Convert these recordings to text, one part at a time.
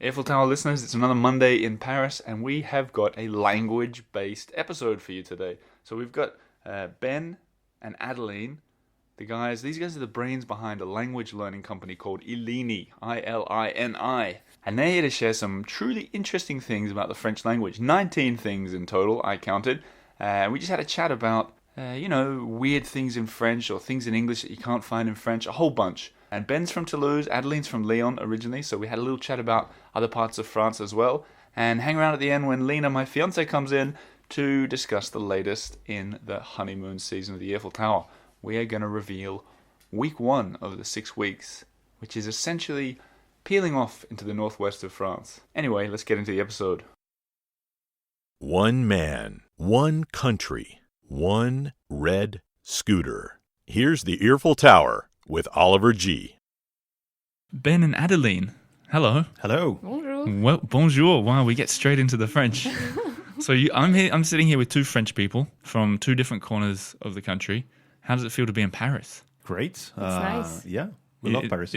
Eiffel Tower listeners, it's another Monday in Paris, and we have got a language-based episode for you today. So we've got Ben and Adeline, these guys are the brains behind a language learning company called Ilini, I-L-I-N-I. And they're here to share some truly interesting things about the French language. 19 things in total, I counted. We just had a chat about, weird things in French or things in English that you can't find in French, a whole bunch. And Ben's from Toulouse, Adeline's from Lyon originally, so we had a little chat about other parts of France as well. And hang around at the end when Lena, my fiance, comes in to discuss the latest in the honeymoon season of the Eiffel Tower. We are going to reveal week 1 of the 6 weeks, which is essentially peeling off into the northwest of France. Anyway, let's get into the episode. One man, one country, one red scooter. Here's the Eiffel Tower with Oliver G. Ben and Adeline, hello. Hello. Bonjour. Well, bonjour. Wow, we get straight into the French. So I'm sitting here with 2 French people from 2 different corners of the country. How does it feel to be in Paris? Great. It's nice. Yeah, we love Paris.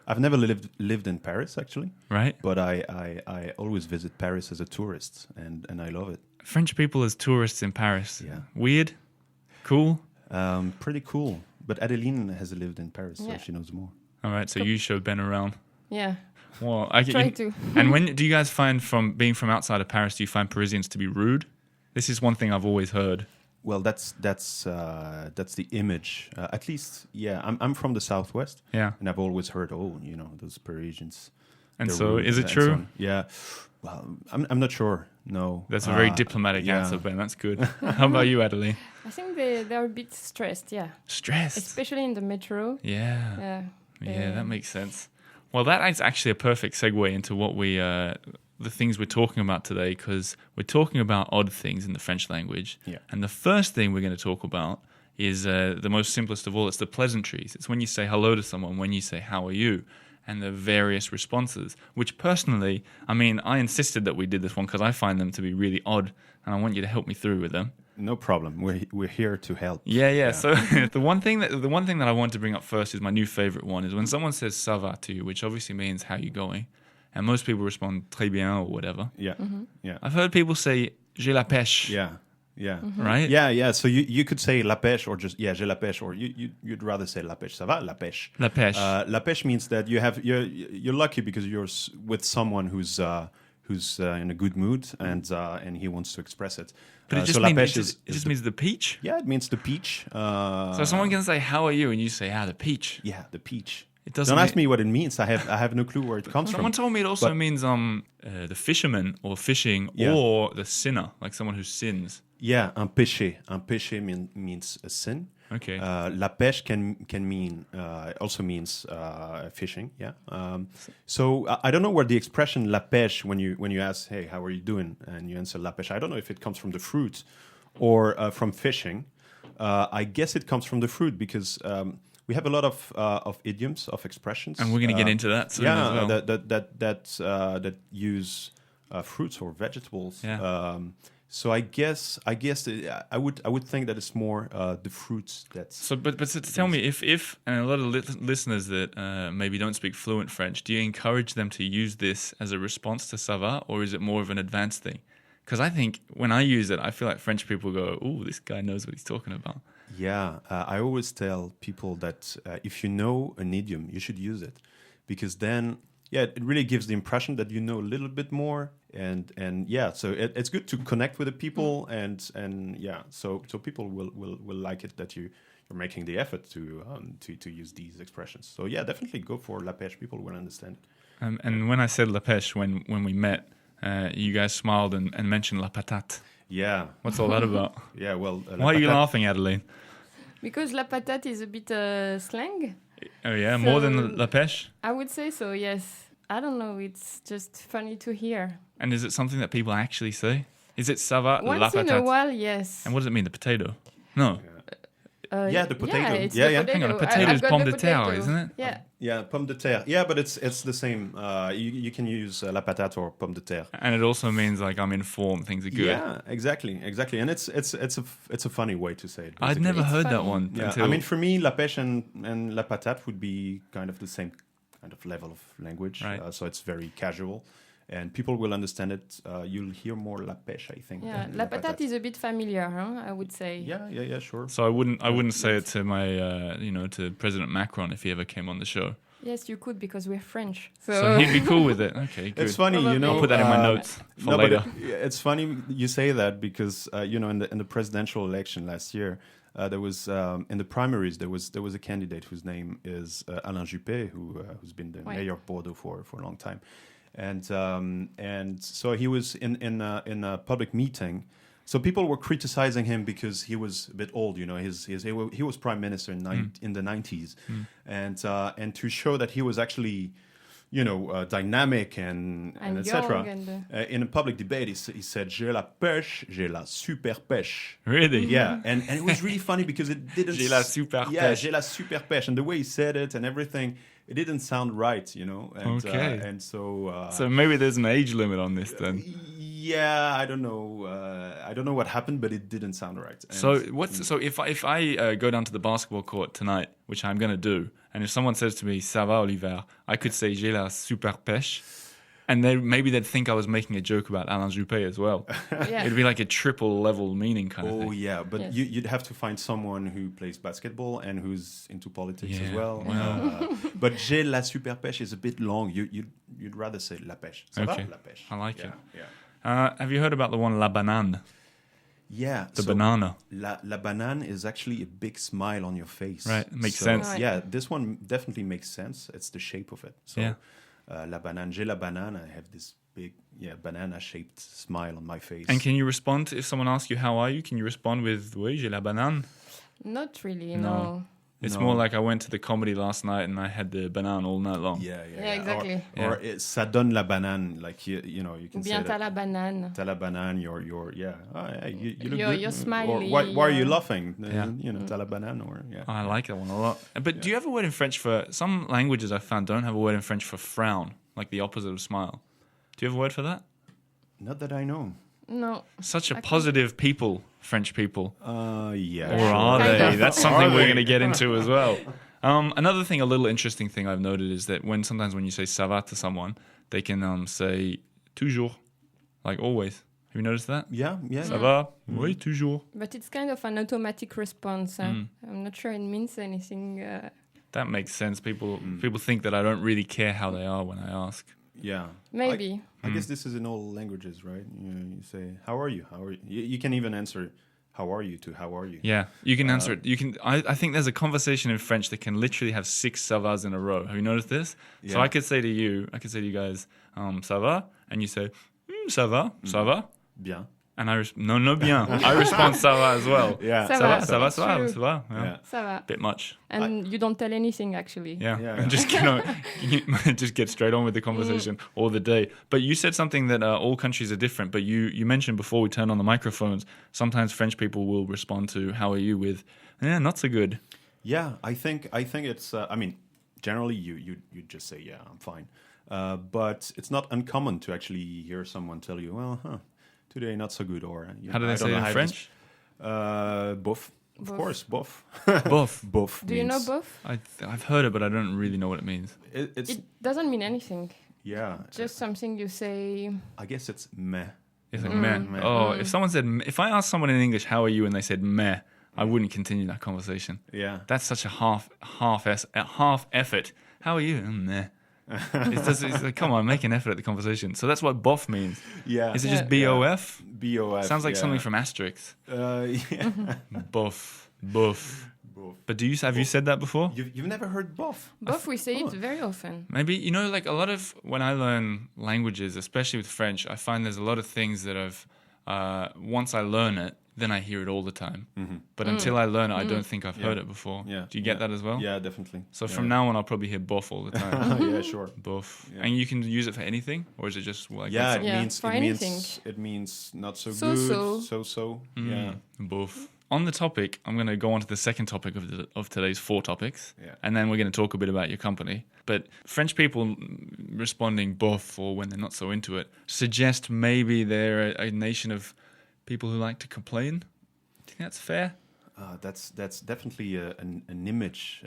I've never lived in Paris, actually. Right. But I always visit Paris as a tourist, and I love it. French people as tourists in Paris. Yeah. Weird? Cool? Pretty cool. But Adeline has lived in Paris, so Yeah. she knows more. All right, so you showed Ben around. Yeah. Well, Try to. And when do you guys find, from being from outside of Paris, do you find Parisians to be rude? This is one thing I've always heard. Well, that's the image. At least, yeah. I'm from the southwest. Yeah. And I've always heard, those Parisians. And they're so, rude is it and true? so on. Yeah. Well, I'm not sure. No. That's a very diplomatic yeah. answer, Ben. That's good. How about you, Adeline? I think they're a bit stressed, yeah. Stressed. Especially in the metro. Yeah. Yeah. That makes sense. Well, that is actually a perfect segue into what the things we're talking about today, because we're talking about odd things in the French language. Yeah. And the first thing we're going to talk about is the most simplest of all. It's the pleasantries. It's when you say hello to someone, when you say how are you, and the various responses, which personally, I insisted that we did this one because I find them to be really odd, and I want you to help me through with them. No problem. We're here to help. Yeah. So the one thing that I want to bring up first is my new favorite one, is when someone says ça va to you, which obviously means how you going, and most people respond très bien or whatever. Yeah. Yeah. I've heard people say j'ai la pêche. Yeah. Yeah. Right? Yeah. So you could say la pêche or just j'ai la pêche, or you'd rather say la pêche. Ça va, la pêche. La pêche. La pêche means that you're lucky because you're with someone who's in a good mood and he wants to express it. But it just means the peach. Yeah, it means the peach. So someone can say how are you, and you say the peach. Yeah, the peach. It doesn't Don't ask me what it means. I have no clue where it comes from. Someone told me it also means the fisherman or fishing, or the sinner, like someone who sins. Yeah, un péché. Un péché means a sin. Okay. La pêche can mean also means fishing. Yeah. So I don't know where the expression la pêche, when you ask, hey, how are you doing, and you answer la pêche, I don't know if it comes from the fruit or from fishing. I guess it comes from the fruit because we have a lot of idioms, of expressions, and we're going to get into that soon as well. that use fruits or vegetables. Yeah. So I guess I would think that it's more the fruits that's. So, but tell me, if and a lot of listeners that maybe don't speak fluent French, do you encourage them to use this as a response to ça va, or is it more of an advanced thing? Because I think when I use it, I feel like French people go, "Ooh, this guy knows what he's talking about." Yeah, I always tell people that if you know an idiom, you should use it, because then, it really gives the impression that you know a little bit more, and so it's good to connect with the people, and so people will like it that you're making the effort to use these expressions. So yeah, definitely go for la pêche. People will understand it. And when I said la pêche when we met, you guys smiled and mentioned la patate. Yeah. What's all that about? Yeah, well... Why are you laughing, Adeline? Because la patate is a bit slang. Oh, yeah? So More than la pêche? I would say so, yes. I don't know, it's just funny to hear. And is it something that people actually say? Is it ça va, la Once in patate? a while, yes. And what does it mean, the potato? No. Yeah, the potato. Yeah, it's Yeah, the yeah. potato. Hang on, a potato is I've got pomme the de terre, potato. isn't it? Yeah. Yeah, pomme de terre. Yeah, but it's the same. You can use la patate or pomme de terre. And it also means like I'm informed, things are good. Yeah, exactly. And it's a funny way to say it. I'd basically. never It's heard that funny. one Yeah, until... I mean, for me, la pêche and la patate would be kind of the same kind of level of language. Right. So it's very casual. And people will understand it. You'll hear more la pêche, I think. Yeah, than la patate is a bit familiar, huh? I would say. Yeah, sure. So I wouldn't say it to my to President Macron if he ever came on the show. Yes, you could because we're French. So he'd be cool with it. Okay, good. It's funny, you know. I'll put that in my notes for no, later. But it's funny you say that because in the presidential election last year, there was in the primaries there was a candidate whose name is Alain Juppé, who's been the mayor of Bordeaux for a long time, and so he was in a public meeting. So people were criticizing him because he was a bit old, you know. He was prime minister in the 90s, and to show that he was actually, dynamic and etc. In a public debate, he said, "J'ai la pêche, j'ai la super pêche." Really? Yeah, and it was really funny because it didn't. J'ai la super Yeah, pêche. j'ai la super pêche, and the way he said it and everything, it didn't sound right, you know. And, Okay. and so. So maybe there's an age limit on this then. Yeah, I don't know. I don't know what happened, but it didn't sound right. And So if I go down to the basketball court tonight, which I'm going to do, and if someone says to me "Ça va, Oliver," I could say "J'ai la super pêche," and maybe they'd think I was making a joke about Alain Juppé as well. Yeah. It'd be like a triple level meaning kind of Oh thing. yeah, but Yes. you'd have to find someone who plays basketball and who's into politics as Yeah, well. wow. But j'ai la super pêche is a bit long. You'd rather say la pêche. Ça Okay. va, la pêche. I like yeah, it. Yeah. Have you heard about the one La Banane? Yeah. The so banana. La banane is actually a big smile on your face. Right, makes So, sense. Right. Yeah, this one definitely makes sense. It's the shape of it. So, Yeah. La banane, j'ai la banane. I have this big, banana-shaped smile on my face. And can you respond if someone asks you how are you? Can you respond with "Oui, j'ai la banane"? Not really, No. no. It's No. more like I went to the comedy last night and I had the banana all night long. Yeah, Yeah, exactly. Or ça donne la banane, like you can Ou say bien t'as that. la banane. T'as la banane, you're you look You're- good. you're Or smiley, why are you yeah. laughing? Yeah. T'as la banane, or yeah. I like that one a lot. But do you have a word in French for some languages I found don't have a word in French for frown, like the opposite of smile? Do you have a word for that? Not that I know. No. Such a I can't- positive people, French people. Yeah. Or Yeah. are Kind they? of. That's something Are we're they? going to get into as well. Another thing, a little interesting thing I've noted is that sometimes when you say "ça va" to someone, they can say "toujours," like always. Have you noticed that? Yeah. Ça va? Oui, toujours. But it's kind of an automatic response. Mm. I'm not sure it means anything. That makes sense. People think that I don't really care how they are when I ask. Yeah. Maybe. I guess this is in all languages, right? You say, "How are you? How are you?" You can even answer, "How are you?" to "How are you?" Yeah, you can answer it. You can. I think there's a conversation in French that can literally have 6 ça vas in a row. Have you noticed this? So Yeah. I could say to you guys, ça va, and you say, ça va, Bien. and no bien. I respond ça va as well. Yeah. Ça Ça va, va, ça va, it's ça va, true. ça va. Yeah. Yeah. Ça va. Bit much. And you don't tell anything, actually. Yeah, Yeah, and just just get straight on with the conversation or the day. But you said something that all countries are different. But you mentioned before we turned on the microphones, sometimes French people will respond to "How are you?" with "Not so good." Yeah, I think it's. I mean, generally you just say, "Yeah, I'm fine," but it's not uncommon to actually hear someone tell you, "Well, today not so good," or How do they I say don't it know, in I have French? this- bof. Of Bof. course, bof. Bof. Bof. Do you know means- both? I've heard it, but I don't really know what it means. It's It doesn't mean anything. yeah. Just something you say. I guess it's meh. It's like meh. Meh. Oh, if someone said, if I asked someone in English, "How are you?" and they said meh, I wouldn't continue that conversation. Yeah. That's such a half effort. How are you? Meh. It's like, come on, make an effort at the conversation. So that's what bof means. Yeah. Is it just Yeah. BOF? BOF. Sounds like yeah. something from Asterix. Yeah. Bof. Bof. Bof. But have you said that before? You've never heard bof? Both we say it very often. Maybe, like a lot of, when I learn languages, especially with French, I find there's a lot of things that once I learn it, then I hear it all the time. But until I learn it, I don't think I've heard it before. Yeah. Do you get that as well? Yeah, definitely. So from now on, I'll probably hear bof all the time. Yeah, sure. Bof. Yeah. And you can use it for anything? Or is it just like... Yeah, Yeah, for anything. it means not so So-so. good, so. Yeah. Bof. On the topic, I'm going to go on to the second topic of today's 4 topics. Yeah. And then we're going to talk a bit about your company. But French people responding bof or when they're not so into it suggest maybe they're a nation of people who like to complain. Do you think that's fair? That's definitely an image.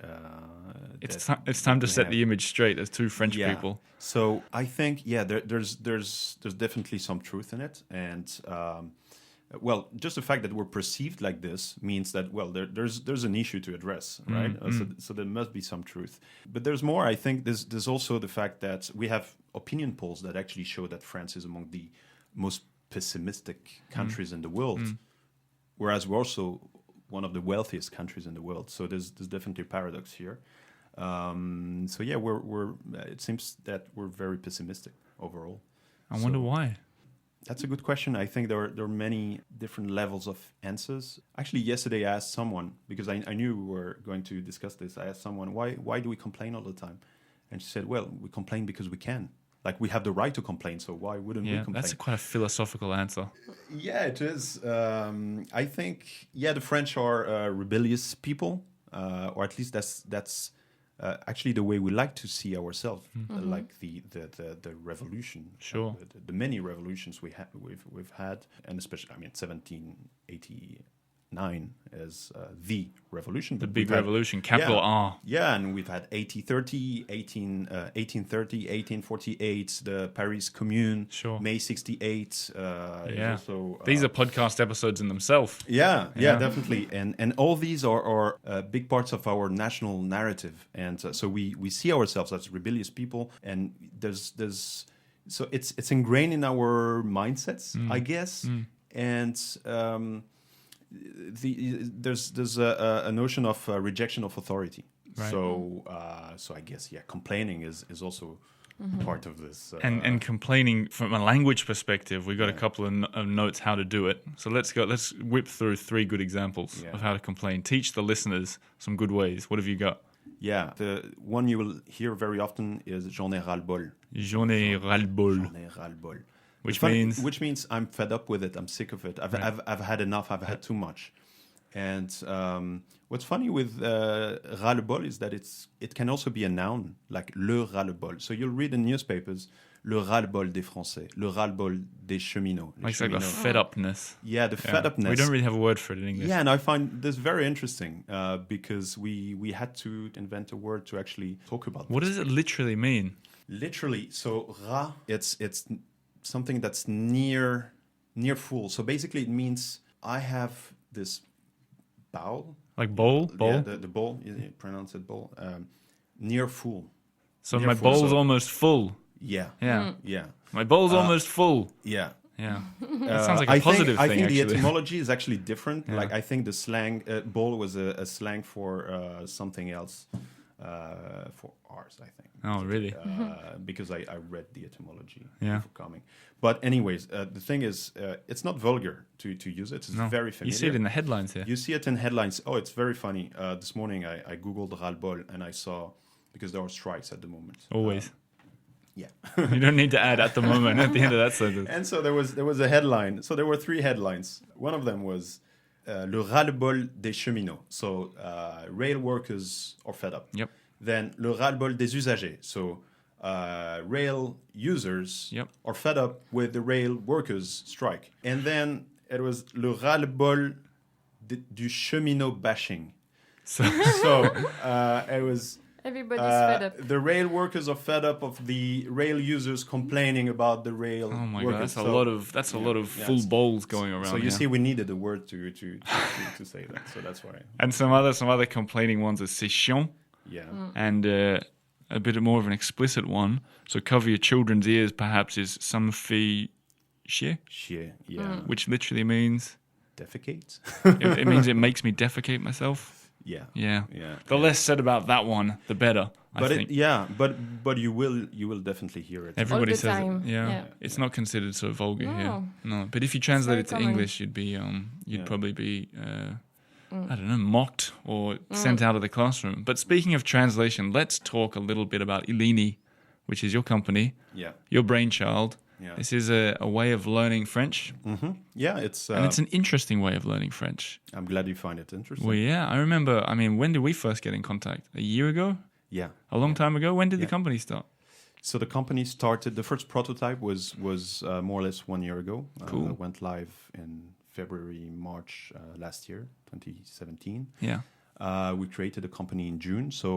It's time to set the image straight as two French people. So I think there's definitely some truth in it, and well, just the fact that we're perceived like this means that there's an issue to address, right? So there must be some truth, but there's more. I think there's also the fact that we have opinion polls that actually show that France is among the most pessimistic countries in the world, whereas we're also one of the wealthiest countries in the world. So there's definitely a paradox here. So yeah, we're it seems that we're very pessimistic overall. I wonder why. That's a good question. I think there are many different levels of answers. Actually, yesterday I asked someone, because I knew we were going to discuss this, I asked someone, why do we complain all the time? And she said, well, we complain because we can. Like, we have the right to complain, so why wouldn't we complain? That's quite a philosophical answer. Yeah, it is. I think, the French are rebellious people, or at least that's actually the way we like to see ourselves, like the revolution. Sure. The many revolutions we've had, and especially, 1789 as the revolution. The big revolution, capital R. Yeah, and we've had 1830, 1848, the Paris Commune, May 68. Also, these are podcast episodes in themselves. Yeah, definitely. And all these are big parts of our national narrative. And so we see ourselves as rebellious people, and so it's ingrained in our mindsets, I guess. And there's a notion of rejection of authority. Right. So I guess complaining is also part of this. And complaining from a language perspective, we've got a couple of notes how to do it. So let's whip through 3 good examples of how to complain. Teach the listeners some good ways. What have you got? Yeah, the one you will hear very often is j'en ai ras-le-bol. J'en ai ras-le-bol. J'en ai ras-le-bol. Which means I'm fed up with it. I'm sick of it. I've had enough. I've had too much. And what's funny with ras-le-bol is that it can also be a noun, like le ras-le-bol. So you'll read in newspapers, le ras-le-bol des Français, le ras-le-bol des cheminots. Like the fed-upness. Yeah, the fed-upness. We don't really have a word for it in English. Yeah, and I find this very interesting because we had to invent a word to actually talk about What does it literally mean? Literally, so ras, it's something that's near full. So basically it means I have this bowl. Like bowl? Yeah, the bowl, you pronounce it bowl. Near full. So my bowl's almost full. Yeah. My bowl's almost full. Yeah. Yeah. That sounds like a positive thing, I think actually. the etymology is actually different. Yeah. Like, I think the slang, bowl was a slang for something else. For ours, I think. Oh, really? Because I read the etymology for coming. But anyways, the thing is, it's not vulgar to use it. It's very familiar. You see it in the headlines here. You see it in headlines. Oh, it's very funny. This morning I Googled ras-le-bol and I saw, because there are strikes at the moment. Always. Yeah. You don't need to add at the moment at the end of that sentence. And so there was a headline. So there were 3 headlines. One of them was le ras-le-bol des cheminots. So rail workers are fed up. Yep. Then le ras-le-bol des usagers. So rail users are fed up with the rail workers' strike. And then it was le ras-le-bol du cheminot bashing. So it was... Everybody's fed up. The rail workers are fed up of the rail users complaining about the rail. Oh my workers. God, that's a lot of full bowls going around. So you see, we needed a word to say that. So that's why. And some other complaining ones are c'est chiant. Yeah. And a bit more of an explicit one. So cover your children's ears. Perhaps is ça me fait chier. Chier. Yeah. Which literally means defecate. it means it makes me defecate myself. Yeah. The less said about that one, the better. I think. But you will definitely hear it. Everybody says time. it. Yeah. It's not considered so vulgar here. No, but if you translate it to English, you'd be probably be I don't know, mocked or sent out of the classroom. But speaking of translation, let's talk a little bit about Ilini, which is your company, your brainchild. Yeah. This is a way of learning French. Mm-hmm. Yeah, it's an interesting way of learning French. I'm glad you find it interesting. Well, yeah, I remember. I mean, when did we first get in contact? A year ago? Yeah, a long time ago. When did the company start? So the company started. The first prototype was more or less 1 year ago. Cool. Went live in February, March last year, 2017. Yeah. We created a company in June, so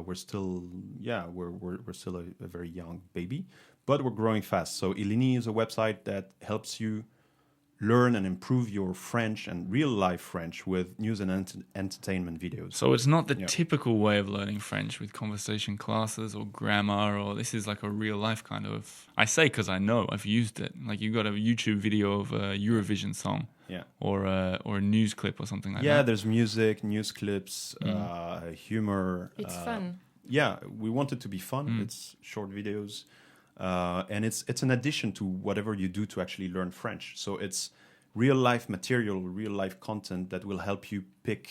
we're still, we're still a very young baby, but we're growing fast. So Ilini is a website that helps you learn and improve your French and real life French with news and entertainment videos. So it's not the typical way of learning French with conversation classes or grammar, or this is like a real life kind of. I say because I know I've used it. Like you got a YouTube video of a Eurovision song, or a news clip or something like that. Yeah, there's music, news clips, humor. It's fun. Yeah, we want it to be fun. It's short videos. And it's an addition to whatever you do to actually learn French. So it's real life material, real life content that will help you pick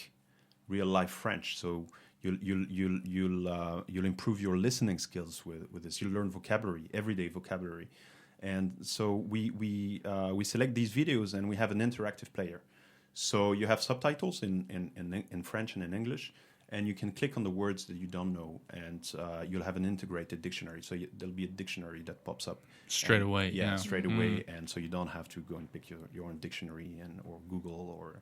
real life French. So you'll improve your listening skills with this. You'll learn vocabulary, everyday vocabulary. And so we select these videos and we have an interactive player. So you have subtitles in French and in English. And you can click on the words that you don't know, and you'll have an integrated dictionary. So there'll be a dictionary that pops up straight away. Yeah, straight away. And so you don't have to go and pick your own dictionary or Google or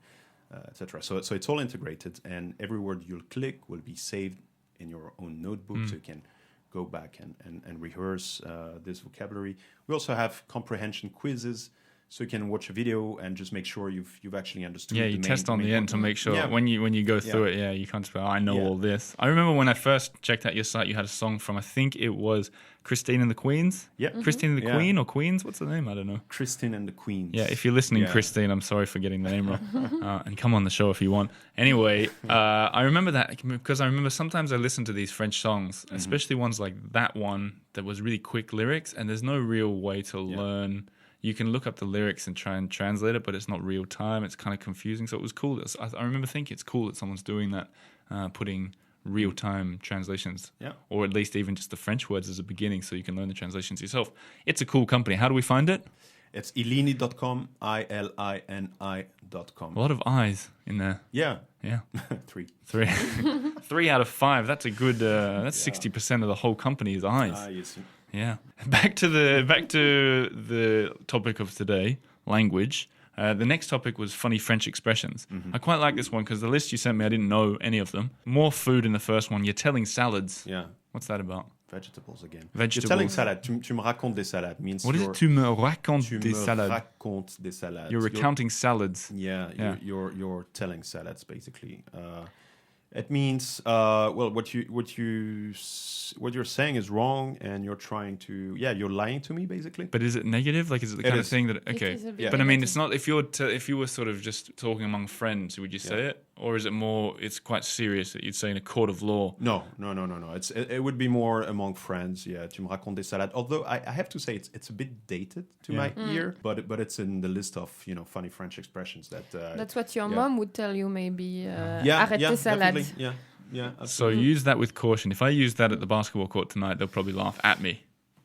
etc. So it's all integrated, and every word you'll click will be saved in your own notebook, so you can go back and rehearse this vocabulary. We also have comprehension quizzes. So you can watch a video and just make sure you've actually understood. Yeah, you test on the end to make sure when you go through it. You can't just go, I know all this. I remember when I first checked out your site, you had a song from, I think it was Christine and the Queens. Yeah, Christine and the Queen or Queens. What's the name? I don't know. Christine and the Queens. Yeah, if you're listening, Christine, I'm sorry for getting the name wrong. And come on the show if you want. Anyway, I remember that because I remember sometimes I listen to these French songs, especially ones like that one that was really quick lyrics, and there's no real way to learn. You can look up the lyrics and try and translate it, but it's not real time. It's kind of confusing. So it was cool. I remember thinking it's cool that someone's doing that, putting real time translations, or at least even just the French words as a beginning, so you can learn the translations yourself. It's a cool company. How do we find it? It's ilini.com, ilini.com. A lot of I's in there. Yeah. Three. 3 out of 5. That's a good. That's 60% of the whole company is I's. Yes. Yeah. Back to the topic of today, language. The next topic was funny French expressions. I quite like this one because the list you sent me, I didn't know any of them. More food in the first one. You're telling salads. Yeah. What's that about? Vegetables again. Vegetables. You're telling salad. Tu me racontes des salades means what is it? Tu me racontes des salades. Racontes des salades. You're recounting salads. Yeah. You're telling salads basically. It means what you're saying is wrong, and you're trying to you're lying to me basically. But is it negative? Like, is it the kind of thing that But I mean, it's not. If you were sort of just talking among friends, would you say it, or is it more? It's quite serious that you'd say in a court of law. No. It would be more among friends. Yeah, tu me racontes des salades. Although I have to say it's a bit dated to my ear, but it's in the list of funny French expressions that. That's what your mom would tell you maybe. Arrête tes salades. Yeah, absolutely. So use that with caution. If I use that at the basketball court tonight, they'll probably laugh at me.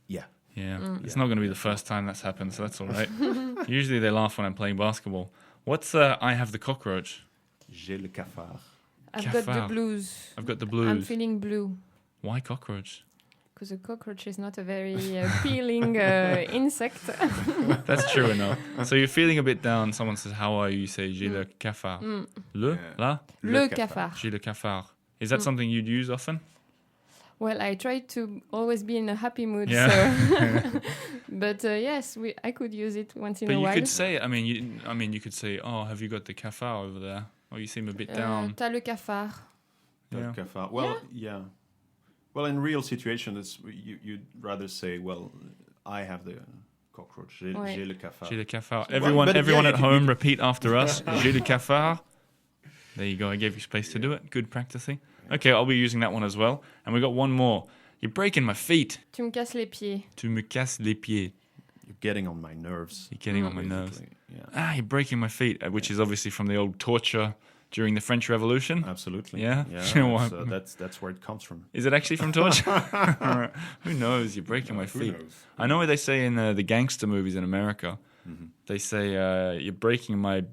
Yeah. It's not going to be the first time that's happened, so that's all right. Usually they laugh when I'm playing basketball. What's I have the cockroach? J'ai le cafard. I've got the blues. I've got the blues. I'm feeling blue. Why cockroach? Because a cockroach is not a very appealing insect. That's true enough. So you're feeling a bit down. Someone says, how are you? You say, j'ai le cafard. Le cafard. J'ai le cafard. Is that something you'd use often? Well, I try to always be in a happy mood. Yeah. So. But yes, I could use it once in a while. But you could say, you could say, oh, have you got the cafard over there? Or you seem a bit down. T'as le cafard. Le cafard. Well, yeah. Well, in real situations, you'd rather say, well, I have the cockroach. J'ai le cafard. J'ai le cafard. Everyone at home, repeat after us. J'ai le cafard. There you go. I gave you space to do it. Good practicing. Okay, I'll be using that one as well. And we got one more. You're breaking my feet. Tu me casses les pieds. Tu me casses les pieds. You're getting on my nerves. You're getting on my nerves. Yeah. You're breaking my feet, which is obviously from the old torture during the French Revolution. Absolutely. Yeah. So that's where it comes from. Is it actually from torture? Who knows? You're breaking my feet. I know what they say in the gangster movies in America. They say you're breaking my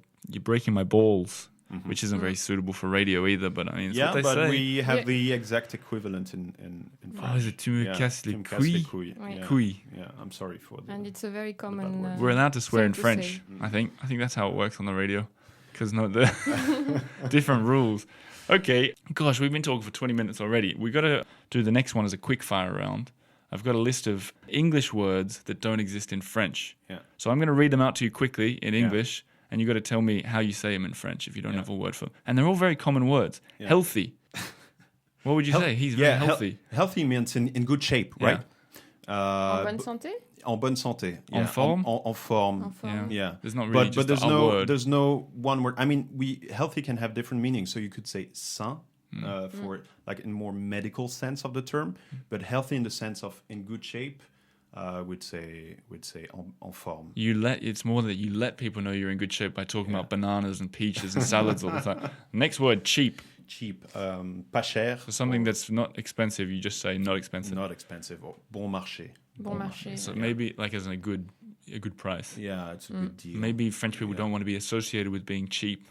balls. which isn't very suitable for radio either. But I mean, it's Yeah, what they but say. we have Yeah. the exact equivalent in French. Oh, is it tu me casses les tu me casses les couilles? couilles. Ouais. Yeah. Couilles. Yeah, I'm sorry for that. And it's a very common. word. We're allowed to swear in thing to French. say. I think that's how it works on the radio, because the different rules. Okay, gosh, we've been talking for 20 minutes already. We got to do the next one as a quick fire round. I've got a list of English words that don't exist in French. Yeah. So I'm going to read them out to you quickly in English, and you got to tell me how you say them in French if you don't have a word for them. And they're all very common words. Yeah. Healthy. What would you say? He's very healthy. Healthy means in good shape, right? En bonne santé? En bonne santé. En forme? En forme. En forme. Yeah. Yeah. There's not really just there's a no word. there's no one word. I mean, healthy can have different meanings. So you could say sain for like in more medical sense of the term, but healthy in the sense of in good shape. Would say en forme. It's more that you let people know you're in good shape by talking about bananas and peaches and salads all the time. Next word, cheap. Cheap, pas cher. For something that's not expensive, you just say not expensive. Not expensive or bon marché. Bon marché. So maybe like as a good price. Yeah, it's a good deal. Maybe French people don't want to be associated with being cheap.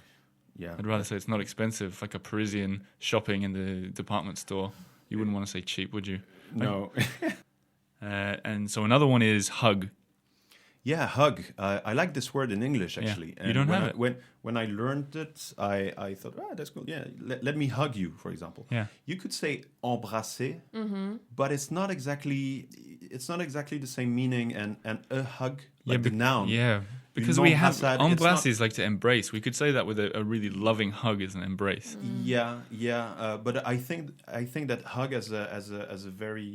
Yeah, I'd rather say it's not expensive, like a Parisian shopping in the department store. You wouldn't want to say cheap, would you? no. And so another one is hug. Yeah, hug. I like this word in English Yeah. actually. You don't when have it. When I learned it, I thought, that's cool. Yeah, let me hug you, for example. Yeah. You could say embrasser, but it's not exactly the same meaning. And a hug, like the noun. Yeah, because Une we have embrassade, it's embrasse not- is like to embrace. We could say that with a really loving hug is an embrace. Yeah. But I think that hug has a very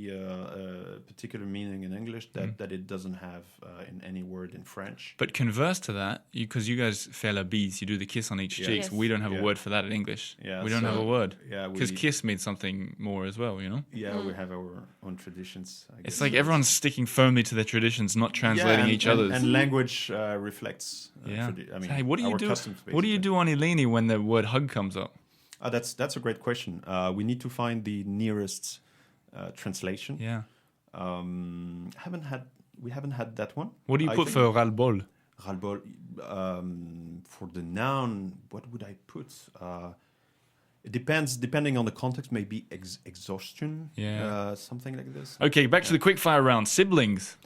particular meaning in English that it doesn't have in any word in French. But converse to that, because you guys faire la bise, you do the kiss on each Yeah. cheek. Yes. We don't have a Yeah. word for that in English. Yeah, We don't so- have a word. Yeah, Because we- kiss means something more as well, you know? Yeah, we have our own traditions. I It's guess. like everyone's sticking firmly to their traditions, not translating each other's. And language reflects. Yeah. I mean, Hey, what do you our do? customs, What do you basically. do on Eleni when the word hug comes up? That's a great question. We need to find the nearest translation. Yeah. We haven't had that one. What do you I put think- for ras-le-bol? Ras-le-bol, for the noun, what would I put? It depends, depending on the context. Maybe exhaustion. Yeah. Something like this. Okay, back to the quick fire round. Siblings.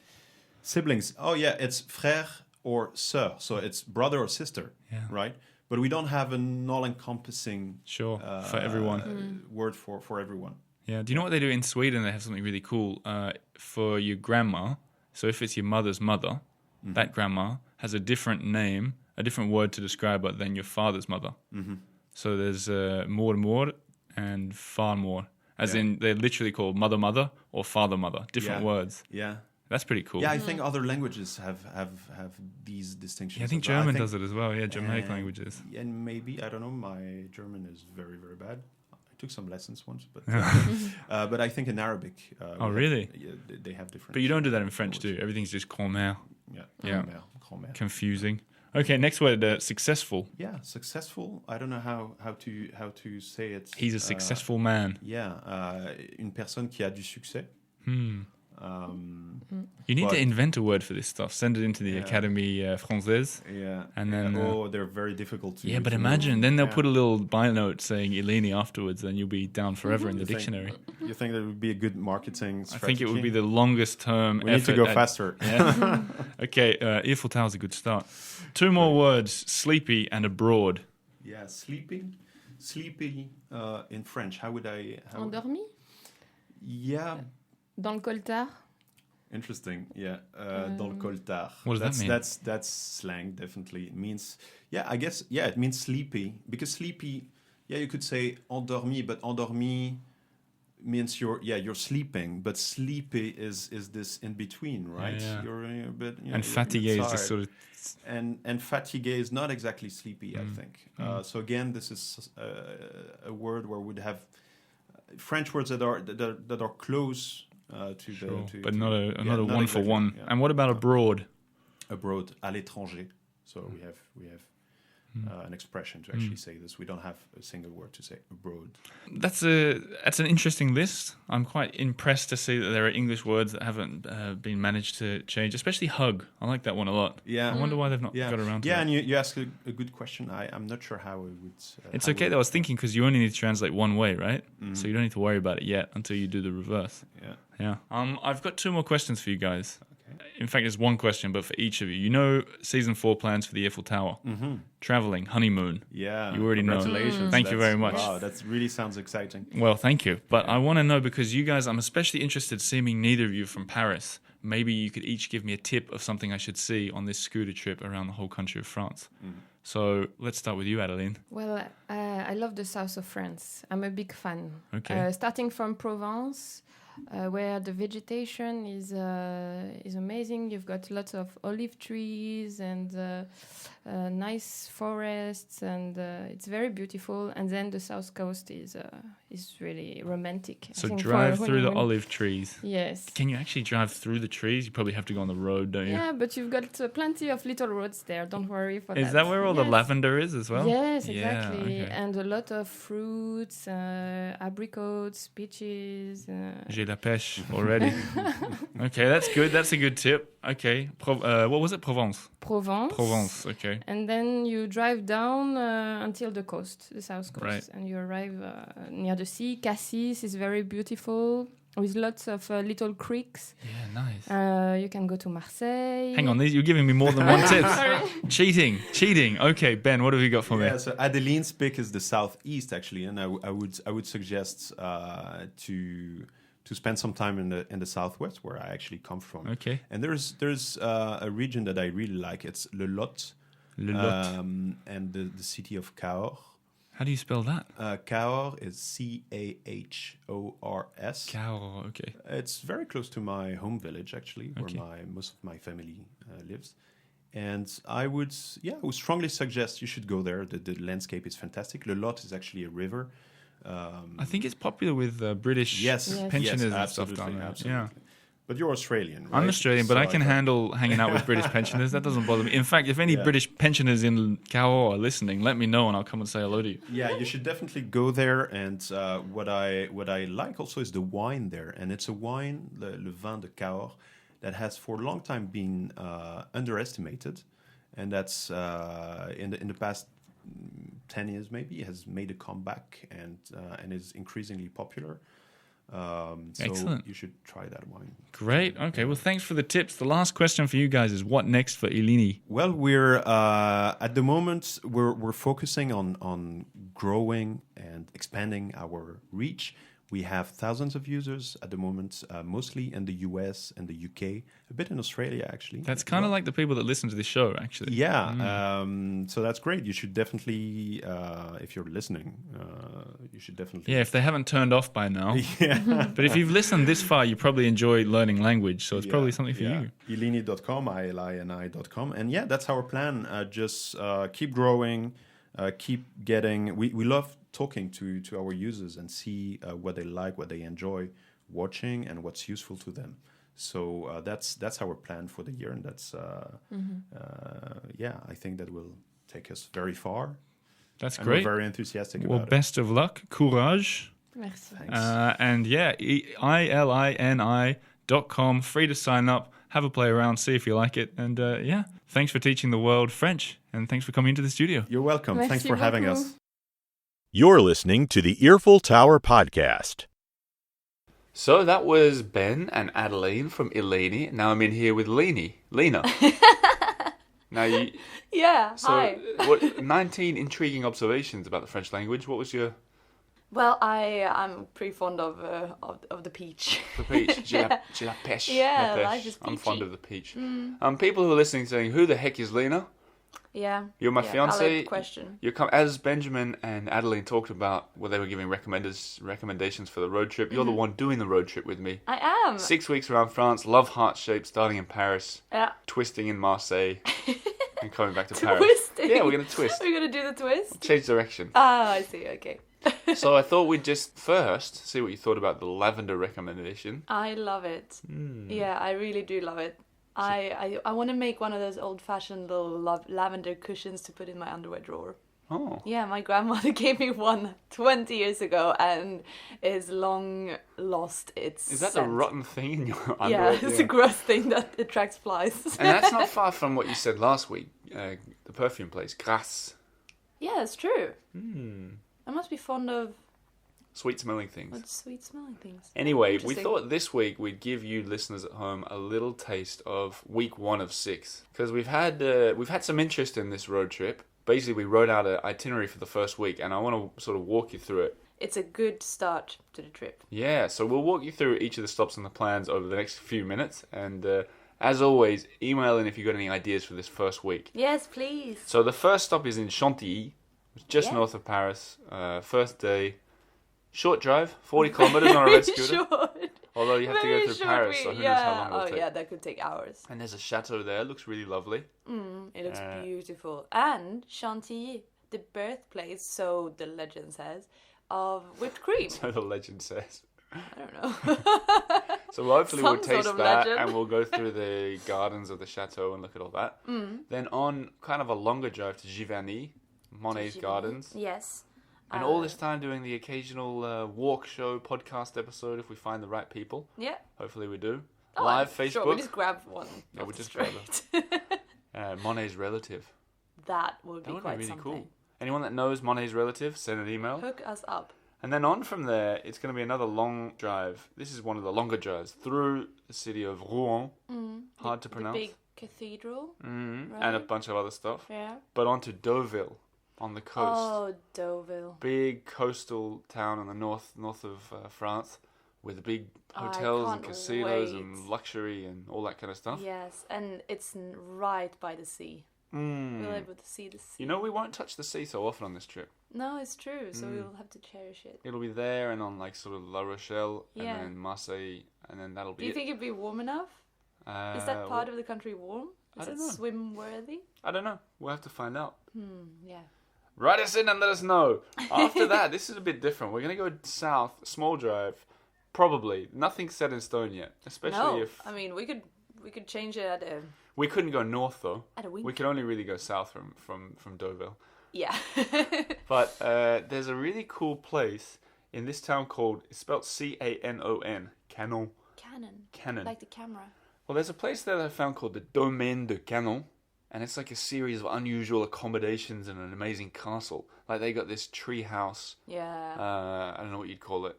Siblings. Oh yeah, it's frère or sœur. So it's brother or sister, Yeah. right? But we don't have an all-encompassing Sure, for everyone. word for everyone. Yeah. Do you know what they do in Sweden? They have something really cool for your grandma. So if it's your mother's mother, that grandma has a different name, a different word to describe her than your father's mother. So there's mormor and farmor, as in they're literally called mother or father, different Yeah. words. Yeah. That's pretty cool. Yeah, I think other languages have these distinctions. Yeah, I think as well. German does it as well. Yeah, Germanic and- languages. And maybe, I don't know, my German is very, very bad. I took some lessons once, but but I think in Arabic. Oh, really? They have different. But you don't do that in French, do you? Everything's just grand-mère. Yeah. Yeah. Grand-mère. Confusing. Okay, next word, successful. Yeah, successful. I don't know how to say it. He's a successful man. Yeah, une personne qui a du succès. You need to But- invent a word for this stuff. Send it into the Académie Française. Yeah. And then, they're very difficult to. Yeah, but to imagine, know. then they'll Yeah. put a little bio note saying Eleni afterwards, and you'll be down forever in the You think- dictionary. You think that would be a good marketing I strategy? think it would be the longest term We need to effort go at- faster. Yeah. Okay, Eiffel Tower's a good start. Two more words, sleepy and abroad. Yeah, sleepy in French. How would I? Endormi? Yeah, Dans le coltard? interesting. Yeah, dans le coltard. What does that that's, mean? That's slang. Definitely, it means. Yeah, I guess. Yeah, it means sleepy because sleepy. Yeah, you could say endormi, but endormi means you're sleeping, but sleepy is this in between, right? Yeah. You're a bit. And fatigué is just sort of... And fatigué is not exactly sleepy, I think. So again, this is a word where we'd have French words that are close to Sure, the. but not a not one exactly, for one. yeah. And what about abroad? Abroad, à l'étranger. So we have an expression to actually say this. We don't have a single word to say abroad. That's an interesting list. I'm quite impressed to see that there are English words that haven't been managed to change, especially hug. I like that one a lot. Yeah. I wonder why they've not Yeah, got around to yeah, that. and you asked a good question. I'm not sure how it would. It's how okay it though. I was thinking because you only need to translate one way, right? Mm-hmm. So you don't need to worry about it yet until you do the reverse. Yeah. Yeah. I've got 2 more questions for you guys. In fact, it's one question, but for each of you. You know season 4 plans for the Eiffel Tower. Mm-hmm. Traveling, honeymoon. Yeah. You already know. Congratulations. Thank you very much. Wow, that really sounds exciting. Well, thank you. But I want to know, because you guys, I'm especially interested, seeing neither of you from Paris. Maybe you could each give me a tip of something I should see on this scooter trip around the whole country of France. So let's start with you, Adeline. Well, I love the south of France. I'm a big fan. Okay. Starting from Provence, where the vegetation is amazing. You've got lots of olive trees and nice forests, and it's very beautiful. And then the south coast is really romantic. I So think drive for through the honeymoon. olive trees. Yes. Can you actually drive through the trees? You probably have to go on the road, don't you? Yeah, but you've got plenty of little roads there. Don't worry for that. Is that where all the Yes. lavender is as well? Yes, Yeah, exactly. okay. And a lot of fruits, apricots, peaches. J'ai la pêche already. Okay, that's good. That's a good tip. Okay. What was it? Provence. Provence. Okay. And then you drive down until the coast, the south coast. Right. And you arrive near the sea. Cassis is very beautiful, with lots of little creeks. Yeah, nice. You can go to Marseille. Hang on, you're giving me more than one tip. Sorry. Cheating. Okay, Ben, what have you got for me? Yeah, so Adeline's pick is the southeast actually, and I would suggest to spend some time in the southwest, where I actually come from. Okay. And there's a region that I really like. It's Le Lot, and the city of Cahors. How do you spell that? Cahors is Cahors. Cahors, okay. It's very close to my home village, actually, where Okay. most of my family lives. And I would strongly suggest you should go there. The landscape is fantastic. Le Lot is actually a river. I think it's popular with British Yes, pensioners and absolutely, stuff down there. absolutely. Yeah. But you're Australian, right? I'm Australian, but So I can thought- handle hanging out with British pensioners. That doesn't bother me. In fact, if any Yeah. British pensioners in Cahors are listening, let me know and I'll come and say hello to you. Yeah, you should definitely go there. And what I like also is the wine there. And it's a wine, le vin de Cahors, that has for a long time been underestimated. And that's in the past 10 years maybe has made a comeback and is increasingly popular. So Excellent. you should try that wine. Great. Okay. Well, thanks for the tips. The last question for you guys is, what next for Eleni? Well, we're at the moment we're focusing on growing and expanding our reach. We have thousands of users at the moment, mostly in the US and the UK, a bit in Australia actually. That's kind of like the people that listen to this show, actually. Yeah, so that's great. You should definitely, if you're listening, you should definitely. Yeah, if they haven't turned off by now. Yeah. But if you've listened this far, you probably enjoy learning language, so it's probably something for you. Eleni.com, ilini.com. And yeah, that's our plan. Just keep growing, keep getting. We love talking to our users and see what they like, what they enjoy watching, and what's useful to them. So that's our plan for the year, and that's I think that will take us very far. That's And great. we're very enthusiastic Well, about it. best of luck. Courage. Merci. Thanks. And yeah, ilini.com, free to sign up, have a play around, see if you like it. And yeah, thanks for teaching the world French, and thanks for coming into the studio. You're welcome. Thanks Merci for having beaucoup. us. You're listening to the Earful Tower Podcast. So that was Ben and Adeline from Eleni. Now I'm in here with Lena. Now you, Yeah, so hi. what 19 intriguing observations about the French language. What was your Well, I'm pretty fond of the peach. the peach? J'ai la pêche. Yeah, La pêche. life is I'm fond peachy. of the peach. People who are listening saying, "Who the heck is Lena?" Yeah. You're my yeah, fiance. valid question. You come as Benjamin and Adeline talked about what they were giving recommendations for the road trip. You're the one doing the road trip with me. I am. 6 weeks around France, love heart shape, starting in Paris, Yeah. twisting in Marseille, and coming back to Paris. Twisting. Yeah, we're gonna twist, We're gonna do the twist. change direction. Ah, I see. Okay. So I thought we'd just first see what you thought about the lavender recommendation. I love it. Yeah, I really do love it. I want to make one of those old-fashioned little lavender cushions to put in my underwear drawer. Oh. Yeah, my grandmother gave me one 20 years ago and is long lost its Is that the scent. rotten thing in your underwear? Yeah, it's a gross thing that attracts flies. And that's not far from what you said last week. The perfume place, Grasse. Yeah, it's true. Hmm. I must be fond of Sweet-smelling things. sweet-smelling things. Anyway, we Interesting. thought this week we'd give you listeners at home a little taste of week 1 of 6. Because we've had some interest in this road trip. Basically, we wrote out an itinerary for the first week, and I want to sort of walk you through it. It's a good start to the trip. Yeah, so we'll walk you through each of the stops and the plans over the next few minutes. And as always, email in if you've got any ideas for this first week. Yes, please. So the first stop is in Chantilly, just Yeah. north of Paris. First day, short drive, 40 kilometers on a red scooter. Short. Although you have to Very go through short Paris, so who knows how long it'll Oh take. yeah, that could take hours. And there's a chateau there, looks really lovely. It looks beautiful. And Chantilly, the birthplace, so the legend says, of whipped cream. So the legend says. I don't know. So hopefully we'll Some taste sort of that legend. and we'll go through the gardens of the chateau and look at all that. Then on kind of a longer drive to Giverny, Monet's Gardens. Yes. And all this time doing the occasional walk show podcast episode if we find the right people. Yeah. Hopefully we do. Oh, Live I'm Facebook. Sure, we just grabbed one. Yeah, off we the just grabbed street. Monet's relative. That would be That would quite be really something. cool. Anyone that knows Monet's relative, send an email. Hook us up. And then on from there, it's going to be another long drive. This is one of the longer drives through the city of Rouen. Hard to pronounce. The big cathedral. And a right? bunch of other stuff. Yeah. But on to Deauville on the coast. Oh, Deauville. Big coastal town in the north of France with big I hotels and can't casinos wait. and luxury and all that kind of stuff. Yes, and it's right by the sea. We'll be able to see the sea. You know, we won't touch the sea so often on this trip. No, it's true. So we'll have to cherish it. It'll be there and on like sort of La Rochelle Yeah. and then Marseille and then that'll be Do you it. think it'd be warm enough? Is that part of the country warm? I Is don't it know. swim worthy? I don't know. We'll have to find out. Yeah. Write us in and let us know. After that, this is a bit different. We're going to go south, small drive, probably. Nothing's set in stone yet, especially No, if... I mean we could change it at a We couldn't go north, though. At a wink. We could only really go south from Deauville. yeah. But there's a really cool place in this town called... It's spelled C-A-N-O-N. Canon. Canon. Like the camera. Well, there's a place there that I found called the Domaine de Canon. And it's like a series of unusual accommodations and an amazing castle. Like they got this tree house. Yeah. I don't know what you'd call it.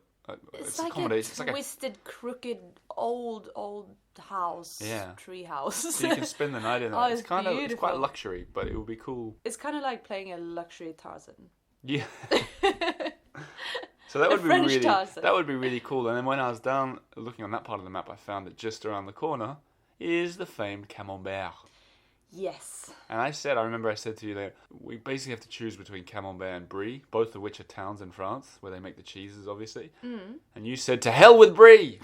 It's like a accommodation. It's like twisted, crooked, old house. Yeah. Tree house. so you can spend the night in there. Oh, it's it's quite beautiful. luxury, but it would be cool. It's kind of like playing a luxury Tarzan. Yeah. So that The would be French really Tarzan. that would be really cool. And then when I was down looking on that part of the map, I found that just around the corner is the famed Camembert. Yes. And I remember I said to you that we basically have to choose between Camembert and Brie, both of which are towns in France where they make the cheeses, obviously. And you said, to hell with Brie!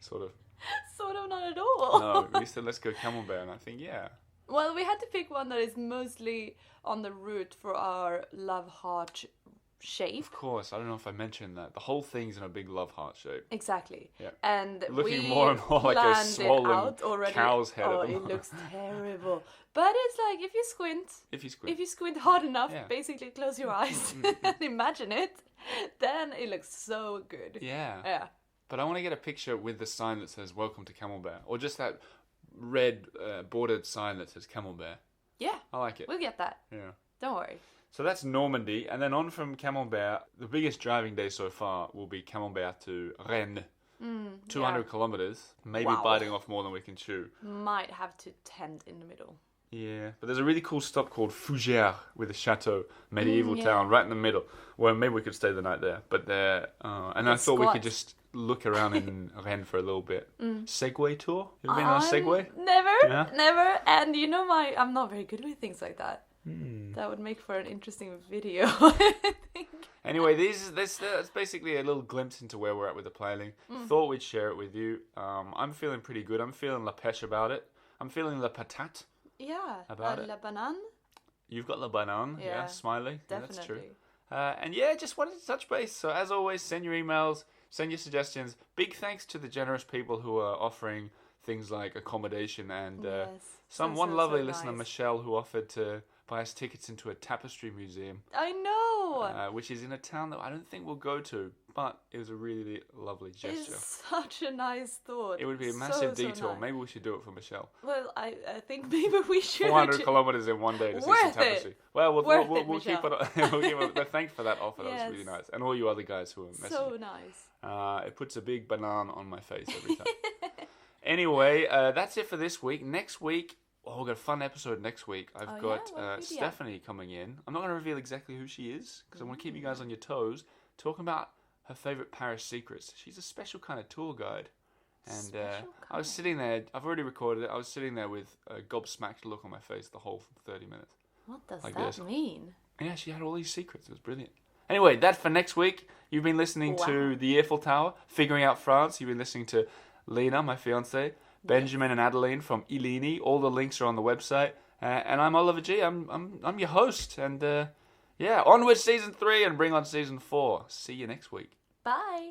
Sort of. Sort of not at all. No, you said, let's go Camembert. And I think, yeah. Well, we had to pick one that is mostly on the route for our love heart shape. Of course, I don't know if I mentioned that. The whole thing's in a big love heart shape. Exactly. Yeah. And Looking we more and more like a planned it swollen out already. cow's head Oh, at the it moment. looks terrible. But it's like if you squint, If you squint. if you squint hard enough, Yeah. basically close your eyes and imagine it, then it looks so good. Yeah. Yeah. But I want to get a picture with the sign that says Welcome to Camembert. Or just that red bordered sign that says Camembert. Yeah. I like it. We'll get that. Yeah. Don't worry. So that's Normandy. And then on from Camembert, the biggest driving day so far will be Camembert to Rennes. 200 kilometers. Maybe Wow. biting off more than we can chew. Might have to tent in the middle. Yeah, but there's a really cool stop called Fougères with a chateau, medieval yeah. town right in the middle. Well, maybe we could stay the night there. But there, and I It's thought we could squat. just look around in Rennes for a little bit. Segway tour? You ever been on a Segway? Never, Yeah? never. And you know I'm not very good with things like that. Hmm. That would make for an interesting video, I think. Anyway, that's basically a little glimpse into where we're at with the planning. Thought we'd share it with you. I'm feeling pretty good. I'm feeling la peche about it. I'm feeling la patate. Yeah. About it. La banane. You've got la banane, yeah, Yeah, smiley. Yeah, Definitely. that's true. And yeah, just wanted to touch base. So as always, send your emails, send your suggestions. Big thanks to the generous people who are offering things like accommodation and Yes. one lovely so listener, nice. Michelle, who offered to buy us tickets into a tapestry museum, I know. which is in a town that I don't think we'll go to, but it was a really lovely gesture. It's such a nice thought. It would be a So, massive so detour. nice. Maybe we should do it for Michelle. Well, I think maybe we should. 400 kilometers in one day to see some Worth tapestry. it. Well, we'll Michelle. keep it. We'll keep it. But thanks for that offer. That was really Yes. nice. And all you other guys who were messaging. So nice. It puts a big banana on my face every time. Anyway, that's it for this week. Next week, we've got a fun episode next week. I've got what video? Stephanie coming in. I'm not going to reveal exactly who she is because I want to keep you guys on your toes. Talking about her favorite Paris secrets. She's a special kind of tour guide. And I was sitting there. I've already recorded it. I was sitting there with a gobsmacked look on my face the whole 30 minutes. What does Like that this. mean? Yeah, she had all these secrets. It was brilliant. Anyway, that for next week. You've been listening to the Eiffel Tower, Figuring Out France. You've been listening to Lena, my fiance, Benjamin and Adeline from Ilini. All the links are on the website. And I'm Oliver G. I'm your host. And onward season 3 and bring on season 4. See you next week. Bye.